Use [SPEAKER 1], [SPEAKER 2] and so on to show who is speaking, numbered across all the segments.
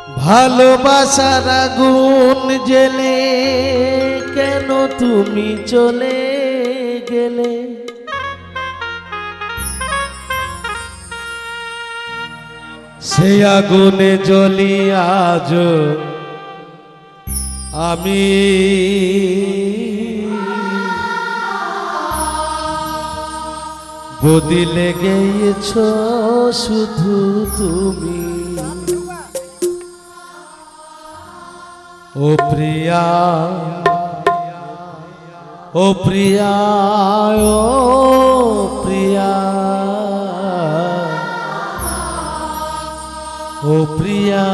[SPEAKER 1] ভালোবাসার আগুন জ্বেলে কেন তুমি চলে গেলে, সে আগুনে জ্বলি আজ আমি। বদলে গেছ শুধু তুমি ও প্রিয়া, ও প্রিয়া, ও প্রিয়া, ও প্রিয়া।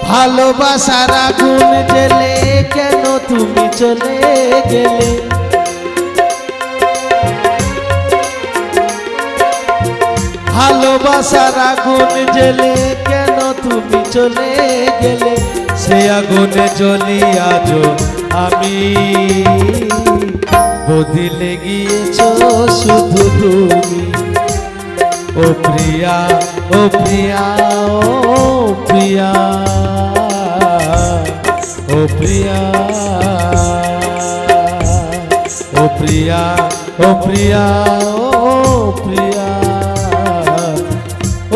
[SPEAKER 1] ভালোবাসার আগুন জ্বেলে কেন তুমি চলে গেলে, ভালোবাসার আগুন জ্বেলে কেন তুমি চলে গেলে, সে আগুনে জ্বলি আজ আমি। বদলে গিয়েছ শুধু তুমি ও প্রিয়া, ও প্রিয়া, ও প্রিয়া, ও প্রিয়া, ও প্রিয়া, ও প্রিয়া, ও প্রিয়া,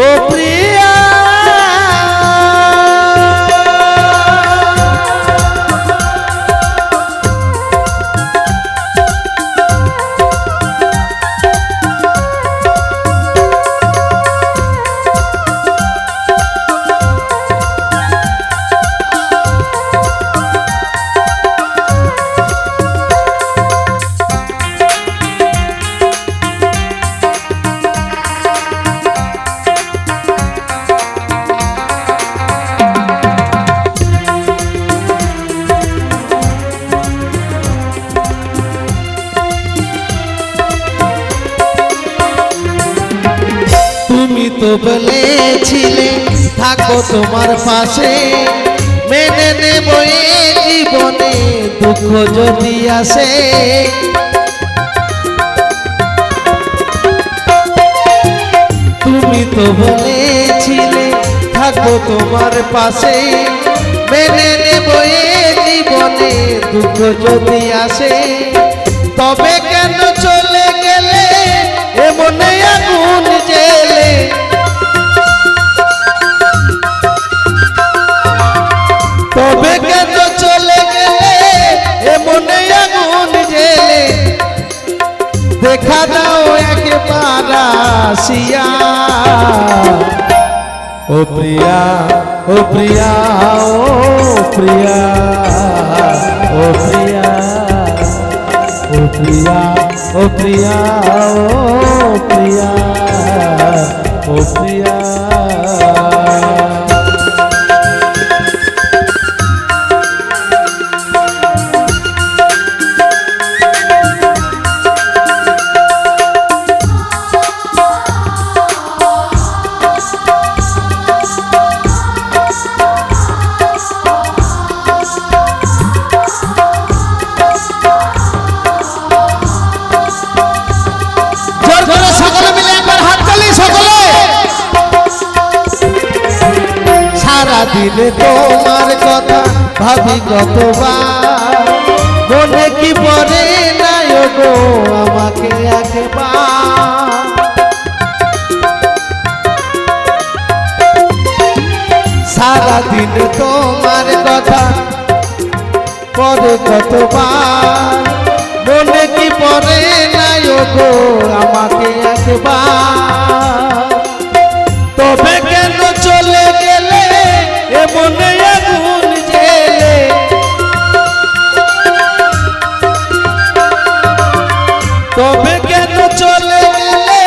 [SPEAKER 1] ও প্রিয়া। তুমি তো বলেছিলে থাকো তোমার পাশে, মেনে নেব জীবনে দুঃখ যদি আসে। তুমি তো বলেছিলে থাকো তোমার পাশে, মেনে নেব জীবনে দুঃখ যদি আসে। তবে কেন চলে গেলে এমনে আগুন জ্বেলে, তবে কেন চলে গেলে এমনে আগুন জ্বেলে। দেখা দাও একবার আসিয়া ও প্রিয়া, ও প্রিয়া, ও প্রিয়া, ও প্রিয়া, ও প্রিয়া, ও প্রিয়া, ও প্রিয়া, ও প্রিয়া। সারাদিনে তোমার কথা ভাবি কতবার, মনে কি পড়ে না গো আমাকে একবার। সারাদিনে তোমার কথা পড়ে কতবার, মনে কি পড়ে না গো আমাকে একবার। তবে কেন চলে গেলে এমনে আগুন জ্বেলে, তবে কেন চলে গেলে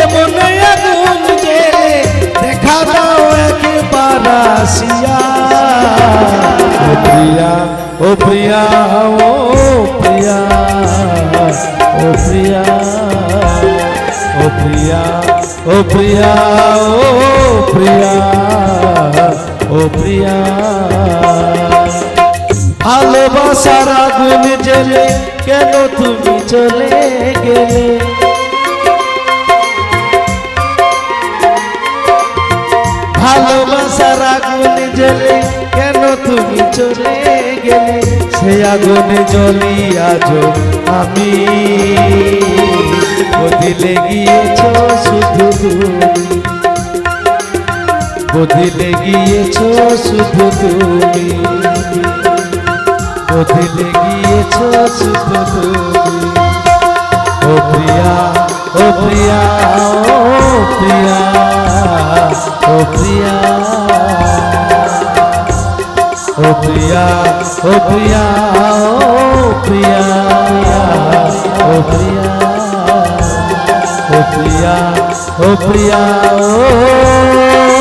[SPEAKER 1] এমনে আগুন জ্বেলে। দেখা দাও একবার আসিয়া ও প্রিয়া, ओ प्रिया ओ प्रिया ओ प्रिया ओ प्रिया ओ प्रिया ओ प्रिया ओ प्रिया ভালোবাসার আগুন জ্বলে কেন তুমি চলে গেলে ভালোবাসার আগুন জ্বলে কেন তুমি চলে গেলে সে আগুনে জ্বলি আজ আমি বদলে গিয়েছ শুধু তুমি বদলে গিয়েছ শুধু তুমি বদলে গিয়েছ শুধু তুমি ও প্রিয়া ও প্রিয়া ও প্রিয়া ও প্রিয়া ও প্রিয়া ও প্রিয়া ও প্রিয়া ও প্রিয়া ও প্রিয়া ও প্রিয়া ও